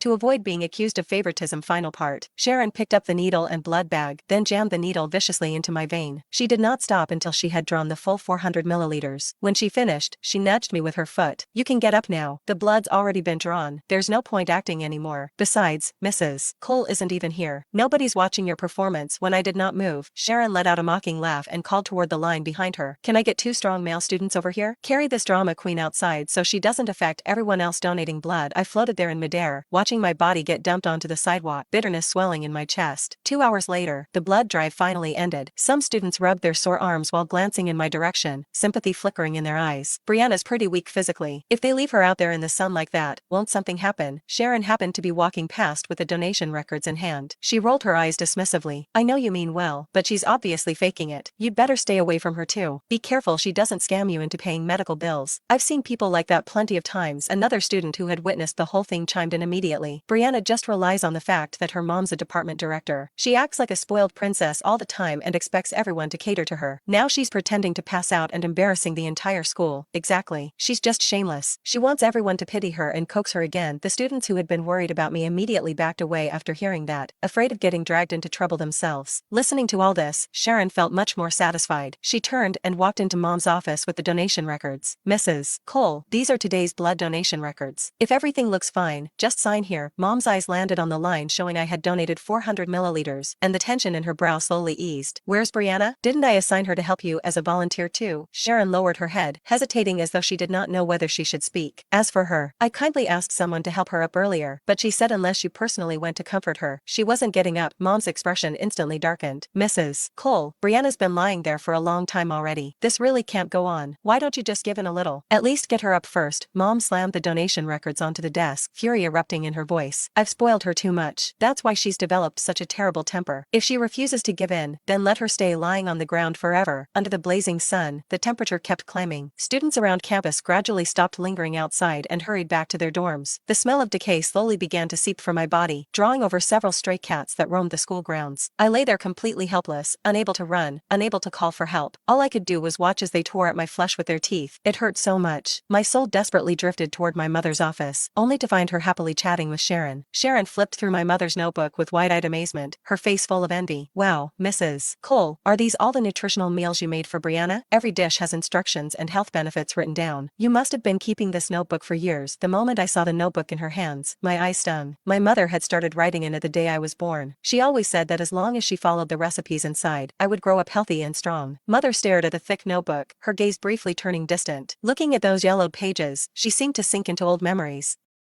To avoid being accused of favoritism. Final part. Sharon picked up the needle and blood bag, then jammed the needle viciously into my vein. She did not stop until she had drawn the full 400 milliliters. When she finished, she nudged me with her foot. You can get up now. The blood's already been drawn. There's no point acting anymore. Besides, Mrs. Cole isn't even here. Nobody's watching your performance. When I did not move, Sharon let out a mocking laugh and called toward the line behind her. Can I get 2 strong male students over here? Carry this drama queen outside so she doesn't affect everyone else donating blood. I floated there in midair, watching my body get dumped onto the sidewalk, bitterness swelling in my chest. 2 hours later, the blood drive finally ended. Some students rubbed their sore arms while glancing in my direction, sympathy flickering in their eyes. Brianna's pretty weak physically. If they leave her out there in the sun like that, won't something happen? Sharon happened to be walking past with the donation records in hand. She rolled her eyes dismissively. I know you mean well, but she's obviously faking it. You'd better stay away from her too. Be careful she doesn't scam you into paying medical bills. I've seen people like that plenty of times. Another student who had witnessed the whole thing chimed in immediately. Brianna just relies on the fact that her mom's a department director. She acts like a spoiled princess all the time and expects everyone to cater to her. Now she's pretending to pass out and embarrassing the entire school. Exactly. She's just shameless. She wants everyone to pity her and coax her again. The students who had been worried about me immediately backed away after hearing that, afraid of getting dragged into trouble themselves. Listening to all this, Sharon felt much more satisfied. She turned and walked into Mom's office with the donation records. Mrs. Cole, these are today's blood donation records. If everything looks fine, just sign here. Mom's eyes landed on the line showing I had donated 400 milliliters, and the tension in her brow slowly eased. Where's Brianna? Didn't I assign her to help you as a volunteer too? Sharon lowered her head, hesitating as though she did not know whether she should speak. As for her, I kindly asked someone to help her up earlier, but she said unless you personally went to comfort her, she wasn't getting up. Mom's expression instantly darkened. Mrs. Cole, Brianna's been lying there for a long time already. This really can't go on. Why don't you just give in a little? At least get her up first. Mom slammed the donation records onto the desk, fury erupting in her voice. I've spoiled her too much. That's why she's developed such a terrible temper. If she refuses to give in, then let her stay lying on the ground forever. Under the blazing sun, the temperature kept climbing. Students around campus gradually stopped lingering outside and hurried back to their dorms. The smell of decay slowly began to seep from my body, drawing over several stray cats that roamed the school grounds. I lay there completely helpless, unable to run, unable to call for help. All I could do was watch as they tore at my flesh with their teeth. It hurt so much. My soul desperately drifted toward my mother's office, only to find her happily chatting with Sharon. Sharon flipped through my mother's notebook with wide-eyed amazement, her face full of envy. Wow, Mrs. Cole, are these all the nutritional meals you made for Brianna? Every dish has instructions and health benefits written down. You must have been keeping this notebook for years. The moment I saw the notebook in her hands, my eyes stung. My mother had started writing in it the day I was born. She always said that as long as she followed the recipes inside, I would grow up healthy and strong. Mother stared at the thick notebook, her gaze briefly turning distant. Looking at those yellowed pages, she seemed to sink into old memories.